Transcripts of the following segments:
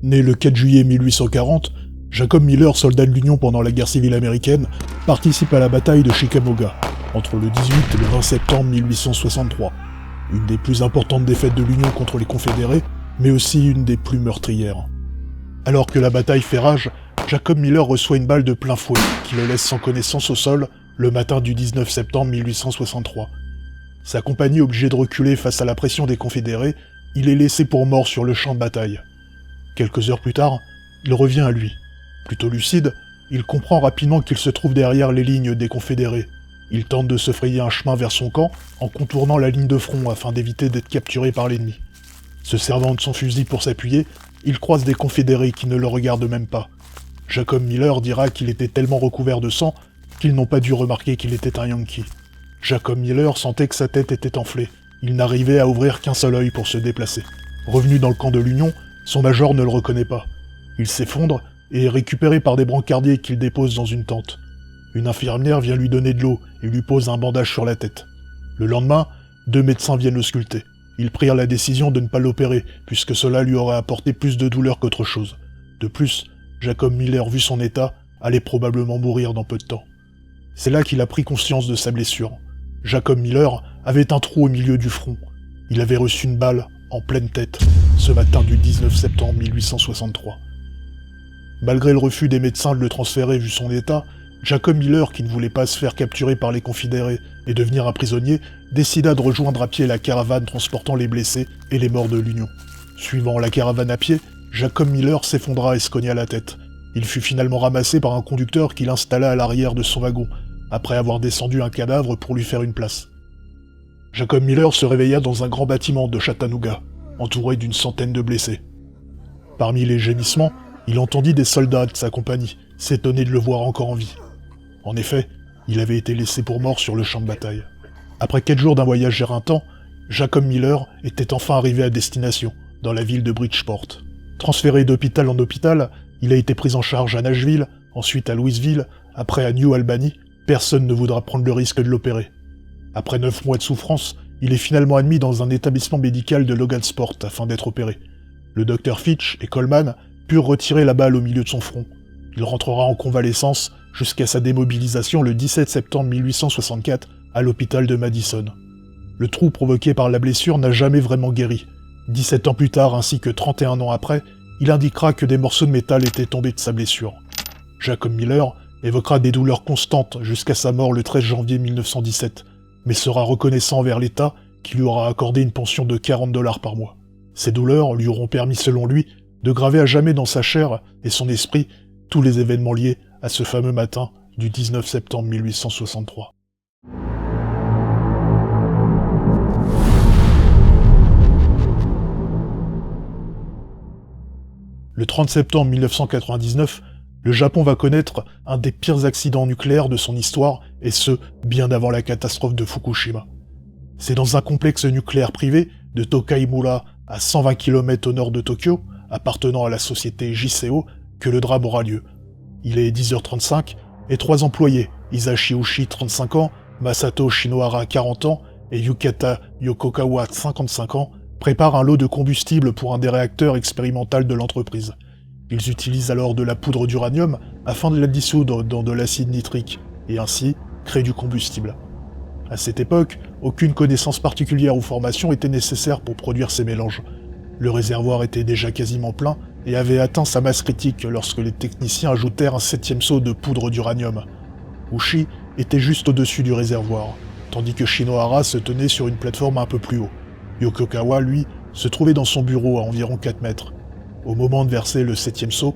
Né le 4 juillet 1840, Jacob Miller, soldat de l'Union pendant la guerre civile américaine, participe à la bataille de Chickamauga, entre le 18 et le 20 septembre 1863. Une des plus importantes défaites de l'Union contre les Confédérés, mais aussi une des plus meurtrières. Alors que la bataille fait rage, Jacob Miller reçoit une balle de plein fouet qui le laisse sans connaissance au sol le matin du 19 septembre 1863. Sa compagnie obligée de reculer face à la pression des Confédérés, il est laissé pour mort sur le champ de bataille. Quelques heures plus tard, il revient à lui. Plutôt lucide, il comprend rapidement qu'il se trouve derrière les lignes des Confédérés. Il tente de se frayer un chemin vers son camp en contournant la ligne de front afin d'éviter d'être capturé par l'ennemi. Se servant de son fusil pour s'appuyer, il croise des Confédérés qui ne le regardent même pas. Jacob Miller dira qu'il était tellement recouvert de sang qu'ils n'ont pas dû remarquer qu'il était un Yankee. Jacob Miller sentait que sa tête était enflée. Il n'arrivait à ouvrir qu'un seul œil pour se déplacer. Revenu dans le camp de l'Union, son major ne le reconnaît pas. Il s'effondre et est récupéré par des brancardiers qu'il dépose dans une tente. Une infirmière vient lui donner de l'eau et lui pose un bandage sur la tête. Le lendemain, 2 médecins viennent l'ausculter. Ils prirent la décision de ne pas l'opérer, puisque cela lui aurait apporté plus de douleur qu'autre chose. De plus, Jacob Miller, vu son état, allait probablement mourir dans peu de temps. C'est là qu'il a pris conscience de sa blessure. Jacob Miller avait un trou au milieu du front. Il avait reçu une balle en pleine tête, ce matin du 19 septembre 1863. Malgré le refus des médecins de le transférer vu son état, Jacob Miller, qui ne voulait pas se faire capturer par les Confédérés et devenir un prisonnier, décida de rejoindre à pied la caravane transportant les blessés et les morts de l'Union. Suivant la caravane à pied, Jacob Miller s'effondra et se cogna la tête. Il fut finalement ramassé par un conducteur qui l'installa à l'arrière de son wagon, après avoir descendu un cadavre pour lui faire une place. Jacob Miller se réveilla dans un grand bâtiment de Chattanooga, entouré d'une centaine de blessés. Parmi les gémissements, il entendit des soldats de sa compagnie s'étonner de le voir encore en vie. En effet, il avait été laissé pour mort sur le champ de bataille. Après 4 jours d'un voyage éreintant, Jacob Miller était enfin arrivé à destination, dans la ville de Bridgeport. Transféré d'hôpital en hôpital, il a été pris en charge à Nashville, ensuite à Louisville, après à New Albany. Personne ne voudra prendre le risque de l'opérer. Après 9 mois de souffrance, il est finalement admis dans un établissement médical de Logansport afin d'être opéré. Le docteur Fitch et Coleman purent retirer la balle au milieu de son front. Il rentrera en convalescence jusqu'à sa démobilisation le 17 septembre 1864 à l'hôpital de Madison. Le trou provoqué par la blessure n'a jamais vraiment guéri. 17 ans plus tard ainsi que 31 ans après, il indiquera que des morceaux de métal étaient tombés de sa blessure. Jacob Miller évoquera des douleurs constantes jusqu'à sa mort le 13 janvier 1917, mais sera reconnaissant envers l'État qui lui aura accordé une pension de $40 par mois. Ces douleurs lui auront permis, selon lui, de graver à jamais dans sa chair et son esprit tous les événements liés à ce fameux matin du 19 septembre 1863. Le 30 septembre 1999, le Japon va connaître un des pires accidents nucléaires de son histoire, et ce, bien avant la catastrophe de Fukushima. C'est dans un complexe nucléaire privé de Tokaimura, à 120 km au nord de Tokyo, appartenant à la société JCO, que le drame aura lieu. Il est 10h35, et 3 employés, Hisashi Ushi, 35 ans, Masato Shinohara, 40 ans, et Yukata Yokokawa, 55 ans, préparent un lot de combustible pour un des réacteurs expérimentaux de l'entreprise. Ils utilisent alors de la poudre d'uranium afin de la dissoudre dans de l'acide nitrique, et ainsi créer du combustible. À cette époque, aucune connaissance particulière ou formation était nécessaire pour produire ces mélanges. Le réservoir était déjà quasiment plein et avait atteint sa masse critique lorsque les techniciens ajoutèrent un 7e seau de poudre d'uranium. Ushi était juste au-dessus du réservoir, tandis que Shinohara se tenait sur une plateforme un peu plus haut. Yokokawa, lui, se trouvait dans son bureau à environ 4 mètres. Au moment de verser le 7e seau,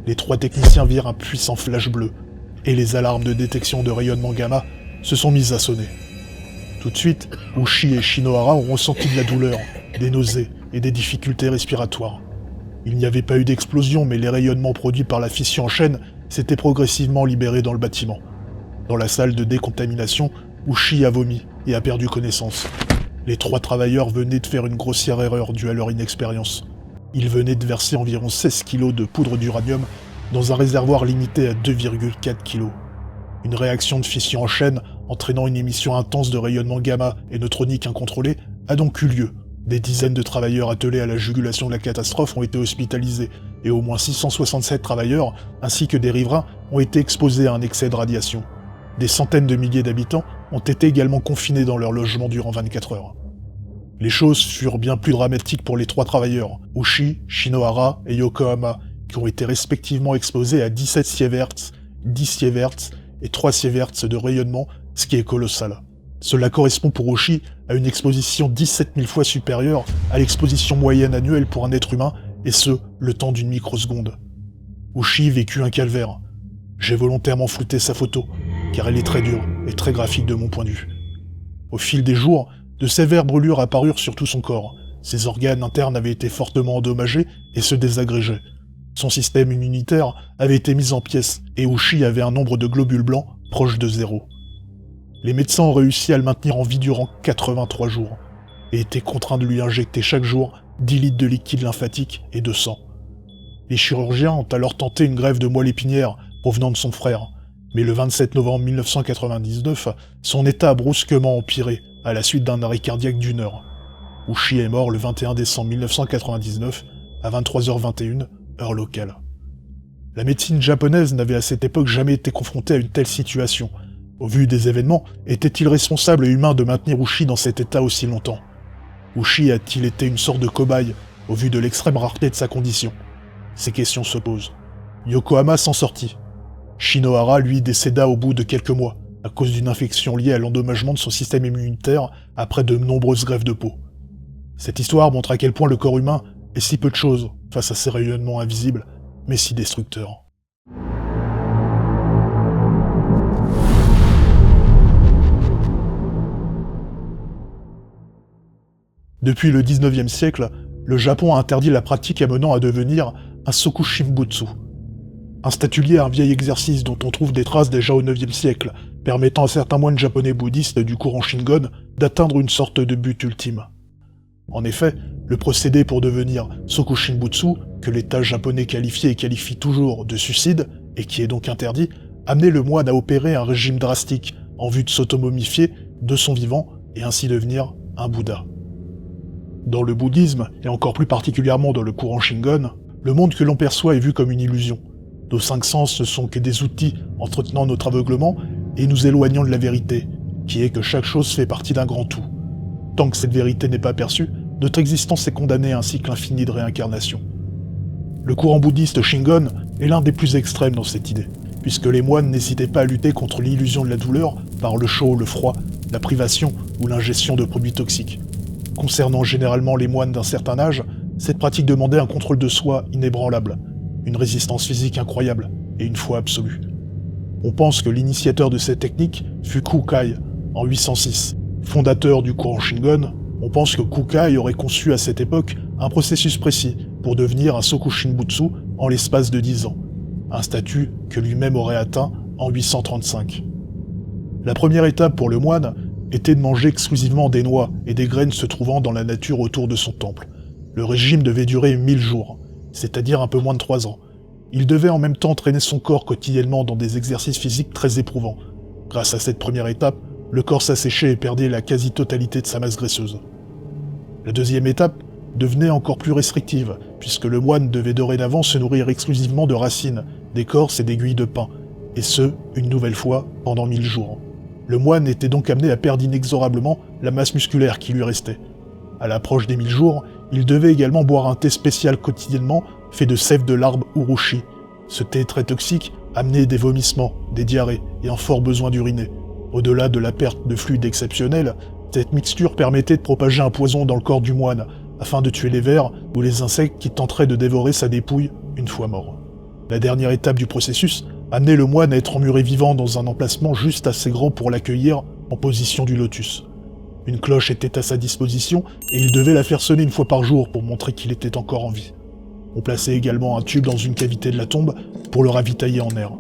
les 3 techniciens virent un puissant flash bleu, et les alarmes de détection de rayonnement gamma se sont mises à sonner. Tout de suite, Ushi et Shinohara ont ressenti de la douleur, des nausées et des difficultés respiratoires. Il n'y avait pas eu d'explosion, mais les rayonnements produits par la fission en chaîne s'étaient progressivement libérés dans le bâtiment. Dans la salle de décontamination, Ushi a vomi et a perdu connaissance. Les 3 travailleurs venaient de faire une grossière erreur due à leur inexpérience. Ils venaient de verser environ 16 kg de poudre d'uranium dans un réservoir limité à 2,4 kg. Une réaction de fission en chaîne, entraînant une émission intense de rayonnement gamma et neutronique incontrôlée, a donc eu lieu. Des dizaines de travailleurs attelés à la jugulation de la catastrophe ont été hospitalisés, et au moins 667 travailleurs, ainsi que des riverains, ont été exposés à un excès de radiation. Des centaines de milliers d'habitants ont été également confinés dans leur logement durant 24 heures. Les choses furent bien plus dramatiques pour les 3 travailleurs, Uchi, Shinohara et Yokohama, qui ont été respectivement exposés à 17 sieverts, 10 sieverts et 3 sieverts de rayonnement, ce qui est colossal. Cela correspond pour Uchi à une exposition 17 000 fois supérieure à l'exposition moyenne annuelle pour un être humain, et ce, le temps d'une microseconde. Uchi vécut un calvaire. J'ai volontairement flouté sa photo, car elle est très dure et très graphique de mon point de vue. Au fil des jours, de sévères brûlures apparurent sur tout son corps. Ses organes internes avaient été fortement endommagés et se désagrégeaient. Son système immunitaire avait été mis en pièces et Uchi avait un nombre de globules blancs proche de 0. Les médecins ont réussi à le maintenir en vie durant 83 jours et étaient contraints de lui injecter chaque jour 10 litres de liquide lymphatique et de sang. Les chirurgiens ont alors tenté une greffe de moelle épinière provenant de son frère, mais le 27 novembre 1999, son état a brusquement empiré à la suite d'un arrêt cardiaque d'1 heure. Uchi est mort le 21 décembre 1999 à 23h21, heure locale. La médecine japonaise n'avait à cette époque jamais été confrontée à une telle situation. Au vu des événements, était-il responsable et humain de maintenir Uchi dans cet état aussi longtemps? Uchi a-t-il été une sorte de cobaye, au vu de l'extrême rareté de sa condition? Ces questions se posent. Yokohama s'en sortit. Shinohara, lui, décéda au bout de quelques mois, à cause d'une infection liée à l'endommagement de son système immunitaire après de nombreuses greffes de peau. Cette histoire montre à quel point le corps humain est si peu de choses face à ces rayonnements invisibles, mais si destructeurs. Depuis le 19e siècle, le Japon a interdit la pratique amenant à devenir un sokushimbutsu. Un statulier est un vieil exercice dont on trouve des traces déjà au 9e siècle, permettant à certains moines japonais bouddhistes du courant Shingon d'atteindre une sorte de but ultime. En effet, le procédé pour devenir sokushimbutsu, que l'État japonais qualifiait et qualifie toujours de suicide, et qui est donc interdit, amenait le moine à opérer un régime drastique en vue de s'automomifier de son vivant et ainsi devenir un Bouddha. Dans le bouddhisme, et encore plus particulièrement dans le courant Shingon, le monde que l'on perçoit est vu comme une illusion. Nos 5 sens ne sont que des outils entretenant notre aveuglement et nous éloignant de la vérité, qui est que chaque chose fait partie d'un grand tout. Tant que cette vérité n'est pas perçue, notre existence est condamnée à un cycle infini de réincarnation. Le courant bouddhiste Shingon est l'un des plus extrêmes dans cette idée, puisque les moines n'hésitaient pas à lutter contre l'illusion de la douleur par le chaud, le froid, la privation ou l'ingestion de produits toxiques. Concernant généralement les moines d'un certain âge, cette pratique demandait un contrôle de soi inébranlable, une résistance physique incroyable et une foi absolue. On pense que l'initiateur de cette technique fut Kukai, en 806. Fondateur du courant Shingon, on pense que Kukai aurait conçu à cette époque un processus précis pour devenir un Sokushimbutsu en l'espace de 10 ans, un statut que lui-même aurait atteint en 835. La première étape pour le moine était de manger exclusivement des noix et des graines se trouvant dans la nature autour de son temple. Le régime devait durer 1000 jours, c'est-à-dire un peu moins de 3 ans. Il devait en même temps entraîner son corps quotidiennement dans des exercices physiques très éprouvants. Grâce à cette première étape, le corps s'asséchait et perdait la quasi-totalité de sa masse graisseuse. La deuxième étape devenait encore plus restrictive, puisque le moine devait dorénavant se nourrir exclusivement de racines, d'écorces et d'aiguilles de pin, et ce, une nouvelle fois, pendant 1000 jours. Le moine était donc amené à perdre inexorablement la masse musculaire qui lui restait. À l'approche des 1000 jours, il devait également boire un thé spécial quotidiennement fait de sève de l'arbre urushi. Ce thé très toxique amenait des vomissements, des diarrhées et un fort besoin d'uriner. Au-delà de la perte de fluide exceptionnelle, cette mixture permettait de propager un poison dans le corps du moine, afin de tuer les vers ou les insectes qui tenteraient de dévorer sa dépouille une fois mort. La dernière étape du processus amenait le moine à être emmuré vivant dans un emplacement juste assez grand pour l'accueillir en position du lotus. Une cloche était à sa disposition et il devait la faire sonner une fois par jour pour montrer qu'il était encore en vie. On plaçait également un tube dans une cavité de la tombe pour le ravitailler en air.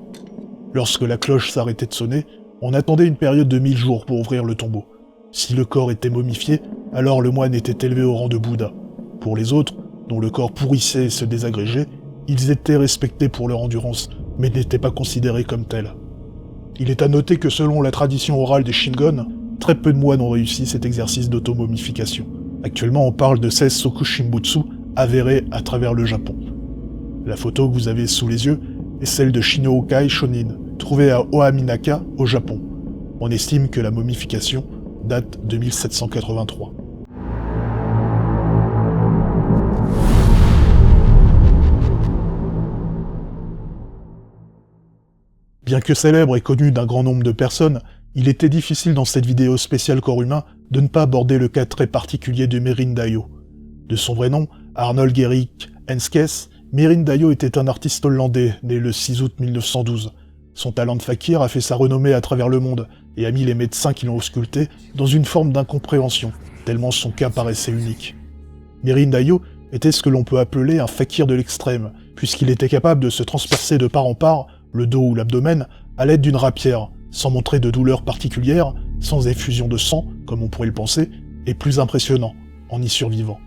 Lorsque la cloche s'arrêtait de sonner, on attendait une période de 1000 jours pour ouvrir le tombeau. Si le corps était momifié, alors le moine était élevé au rang de Bouddha. Pour les autres, dont le corps pourrissait et se désagrégeait, ils étaient respectés pour leur endurance, mais n'étaient pas considérés comme tels. Il est à noter que selon la tradition orale des Shingon, très peu de moines ont réussi cet exercice d'automomification. Actuellement, on parle de 16 Sokushimbutsu avérés à travers le Japon. La photo que vous avez sous les yeux est celle de Shinno-kai Shonin, trouvé à Ohaminaka, au Japon. On estime que la momification date de 1783. Bien que célèbre et connu d'un grand nombre de personnes, il était difficile dans cette vidéo spéciale corps humain de ne pas aborder le cas très particulier de Mirin Dayo. De son vrai nom, Arnold Gerrit Henskes, Mirin Dayo était un artiste hollandais, né le 6 août 1912. Son talent de fakir a fait sa renommée à travers le monde, et a mis les médecins qui l'ont ausculté dans une forme d'incompréhension, tellement son cas paraissait unique. Mirin Dayo était ce que l'on peut appeler un fakir de l'extrême, puisqu'il était capable de se transpercer de part en part, le dos ou l'abdomen, à l'aide d'une rapière, sans montrer de douleur particulière, sans effusion de sang, comme on pourrait le penser, et plus impressionnant, en y survivant.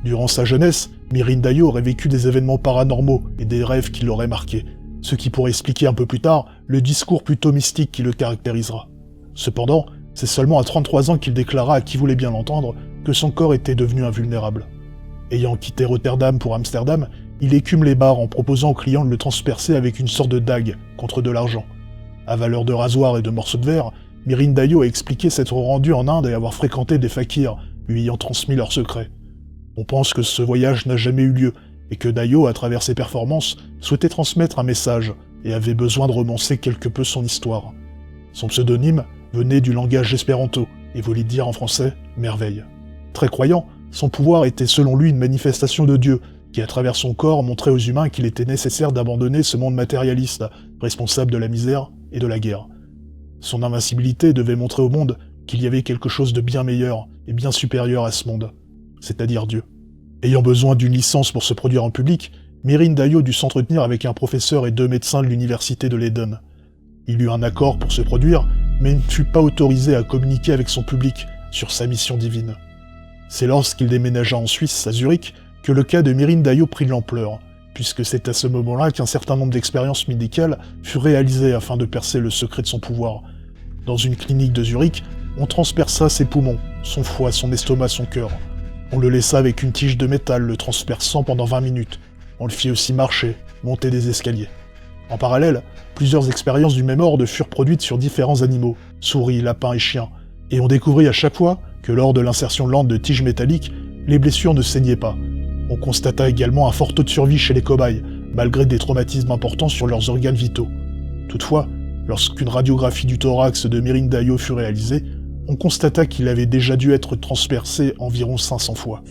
Durant sa jeunesse, Mirin Dayo aurait vécu des événements paranormaux et des rêves qui l'auraient marqué, ce qui pourrait expliquer un peu plus tard le discours plutôt mystique qui le caractérisera. Cependant, c'est seulement à 33 ans qu'il déclara à qui voulait bien l'entendre que son corps était devenu invulnérable. Ayant quitté Rotterdam pour Amsterdam, il écume les bars en proposant aux clients de le transpercer avec une sorte de dague contre de l'argent. À valeur de rasoir et de morceaux de verre, Mirin Dayo a expliqué s'être rendu en Inde et avoir fréquenté des fakirs, lui ayant transmis leurs secrets. On pense que ce voyage n'a jamais eu lieu, et que Dayo, à travers ses performances, souhaitait transmettre un message, et avait besoin de romancer quelque peu son histoire. Son pseudonyme venait du langage espéranto, et voulait dire en français « merveille ». Très croyant, son pouvoir était selon lui une manifestation de Dieu, qui à travers son corps montrait aux humains qu'il était nécessaire d'abandonner ce monde matérialiste, responsable de la misère et de la guerre. Son invincibilité devait montrer au monde qu'il y avait quelque chose de bien meilleur et bien supérieur à ce monde, c'est-à-dire Dieu. Ayant besoin d'une licence pour se produire en public, Mirin Dayo dut s'entretenir avec un professeur et 2 médecins de l'université de Leiden. Il eut un accord pour se produire, mais ne fut pas autorisé à communiquer avec son public sur sa mission divine. C'est lorsqu'il déménagea en Suisse, à Zurich, que le cas de Mirin Dayo prit de l'ampleur, puisque c'est à ce moment-là qu'un certain nombre d'expériences médicales furent réalisées afin de percer le secret de son pouvoir. Dans une clinique de Zurich, on transperça ses poumons, son foie, son estomac, son cœur. On le laissa avec une tige de métal, le transperçant pendant 20 minutes. On le fit aussi marcher, monter des escaliers. En parallèle, plusieurs expériences du même ordre furent produites sur différents animaux, souris, lapins et chiens, et on découvrit à chaque fois que lors de l'insertion lente de tiges métalliques, les blessures ne saignaient pas. On constata également un fort taux de survie chez les cobayes, malgré des traumatismes importants sur leurs organes vitaux. Toutefois, lorsqu'une radiographie du thorax de Mirin Dayo fut réalisée, on constata qu'il avait déjà dû être transpercé environ 500 fois.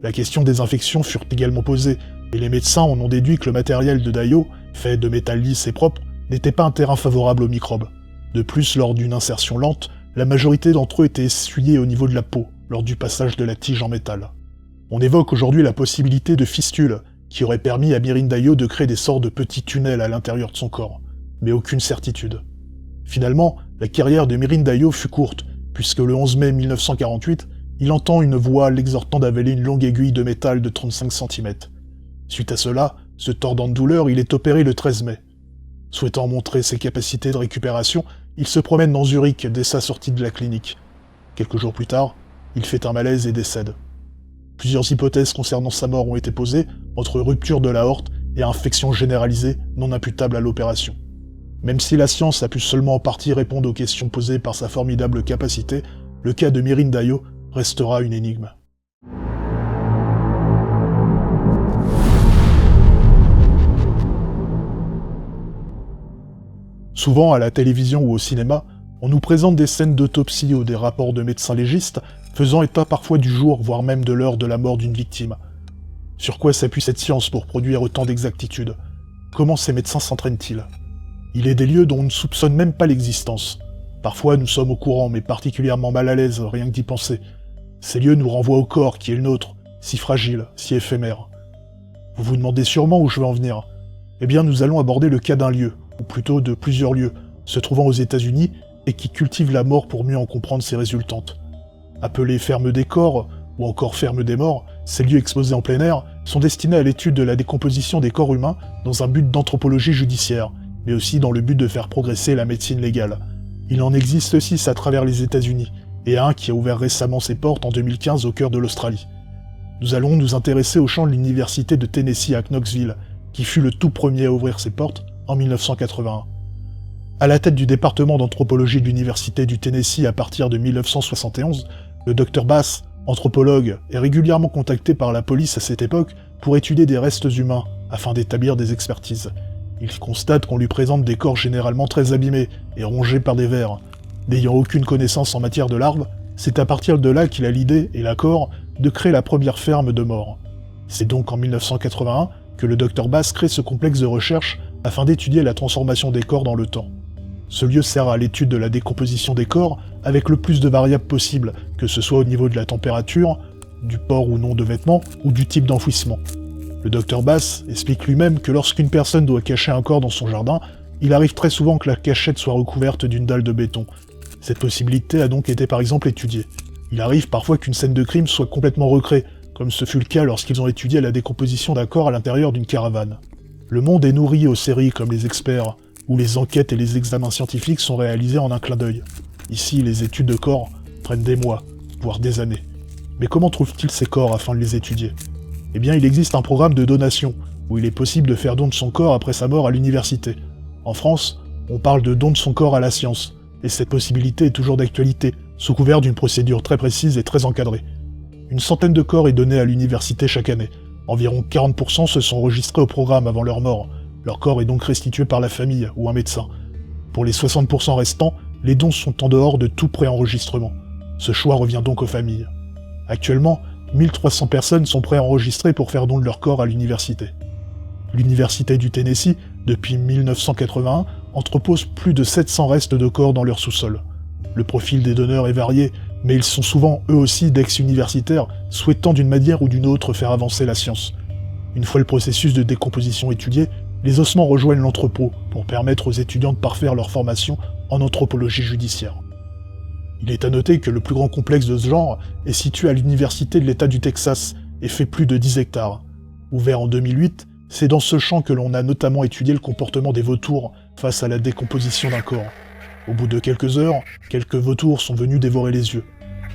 La question des infections furent également posée, et les médecins en ont déduit que le matériel de Dayo, fait de métal lisse et propre, n'était pas un terrain favorable aux microbes. De plus, lors d'une insertion lente, la majorité d'entre eux étaient essuyés au niveau de la peau, lors du passage de la tige en métal. On évoque aujourd'hui la possibilité de fistules, qui aurait permis à Mirin Dayo de créer des sortes de petits tunnels à l'intérieur de son corps, mais aucune certitude. Finalement, la carrière de Mirin Dayo fut courte, puisque le 11 mai 1948, il entend une voix l'exhortant d'avaler une longue aiguille de métal de 35 cm. Suite à cela, se tordant de douleur, il est opéré le 13 mai. Souhaitant montrer ses capacités de récupération, il se promène dans Zurich dès sa sortie de la clinique. Quelques jours plus tard, il fait un malaise et décède. Plusieurs hypothèses concernant sa mort ont été posées, entre rupture de l'aorte et infection généralisée non imputable à l'opération. Même si la science a pu seulement en partie répondre aux questions posées par sa formidable capacité, le cas de Mirin Dayo restera une énigme. Souvent, à la télévision ou au cinéma, on nous présente des scènes d'autopsie ou des rapports de médecins légistes faisant état parfois du jour, voire même de l'heure de la mort d'une victime. Sur quoi s'appuie cette science pour produire autant d'exactitude? Comment ces médecins s'entraînent-ils? Il est des lieux dont on ne soupçonne même pas l'existence. Parfois nous sommes au courant, mais particulièrement mal à l'aise, rien que d'y penser. Ces lieux nous renvoient au corps qui est le nôtre, si fragile, si éphémère. Vous vous demandez sûrement où je vais en venir. Eh bien nous allons aborder le cas d'un lieu, ou plutôt de plusieurs lieux, se trouvant aux États-Unis et qui cultivent la mort pour mieux en comprendre ses résultantes. Appelés fermes des corps, ou encore fermes des morts, ces lieux exposés en plein air sont destinés à l'étude de la décomposition des corps humains dans un but d'anthropologie judiciaire, mais aussi dans le but de faire progresser la médecine légale. Il en existe 6 à travers les États-Unis, et un qui a ouvert récemment ses portes en 2015 au cœur de l'Australie. nous allons nous intéresser au champ de l'université de Tennessee à Knoxville, qui fut le tout premier à ouvrir ses portes en 1981. À la tête du département d'anthropologie de l'université du Tennessee à partir de 1971, le Dr Bass, anthropologue, est régulièrement contacté par la police à cette époque pour étudier des restes humains afin d'établir des expertises. Il constate qu'on lui présente des corps généralement très abîmés et rongés par des vers. N'ayant aucune connaissance en matière de larves, c'est à partir de là qu'il a l'idée et l'accord de créer la première ferme de morts. C'est donc en 1981 que le Dr Bass crée ce complexe de recherche afin d'étudier la transformation des corps dans le temps. Ce lieu sert à l'étude de la décomposition des corps avec le plus de variables possibles, que ce soit au niveau de la température, du port ou non de vêtements, ou du type d'enfouissement. Le Dr Bass explique lui-même que lorsqu'une personne doit cacher un corps dans son jardin, il arrive très souvent que la cachette soit recouverte d'une dalle de béton. Cette possibilité a donc été par exemple étudiée. Il arrive parfois qu'une scène de crime soit complètement recréée, comme ce fut le cas lorsqu'ils ont étudié la décomposition d'un corps à l'intérieur d'une caravane. Le monde est nourri aux séries comme Les Experts, où les enquêtes et les examens scientifiques sont réalisés en un clin d'œil. Ici, les études de corps prennent des mois, voire des années. Mais comment trouve-t-il ces corps afin de les étudier ? Eh bien, il existe un programme de donation, où il est possible de faire don de son corps après sa mort à l'université. En France, on parle de don de son corps à la science, et cette possibilité est toujours d'actualité, sous couvert d'une procédure très précise et très encadrée. Une centaine de corps est donnée à l'université chaque année. Environ 40% se sont enregistrés au programme avant leur mort. Leur corps est donc restitué par la famille ou un médecin. Pour les 60% restants, les dons sont en dehors de tout préenregistrement. Ce choix revient donc aux familles. Actuellement, 1300 personnes sont préenregistrées pour faire don de leur corps à l'université. L'université du Tennessee, depuis 1981, entrepose plus de 700 restes de corps dans leur sous-sol. Le profil des donneurs est varié, mais ils sont souvent eux aussi d'ex-universitaires souhaitant d'une manière ou d'une autre faire avancer la science. Une fois le processus de décomposition étudié, les ossements rejoignent l'entrepôt pour permettre aux étudiants de parfaire leur formation en anthropologie judiciaire. Il est à noter que le plus grand complexe de ce genre est situé à l'université de l'État du Texas et fait plus de 10 hectares. Ouvert en 2008, c'est dans ce champ que l'on a notamment étudié le comportement des vautours face à la décomposition d'un corps. Au bout de quelques heures, quelques vautours sont venus dévorer les yeux.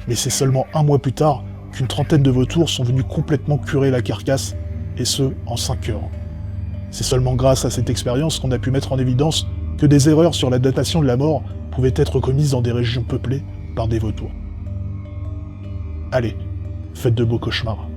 Mais c'est seulement un mois plus tard qu'une trentaine de vautours sont venus complètement curer la carcasse, et ce, en 5 heures. C'est seulement grâce à cette expérience qu'on a pu mettre en évidence que des erreurs sur la datation de la mort pouvaient être commises dans des régions peuplées par des vautours. Allez, faites de beaux cauchemars.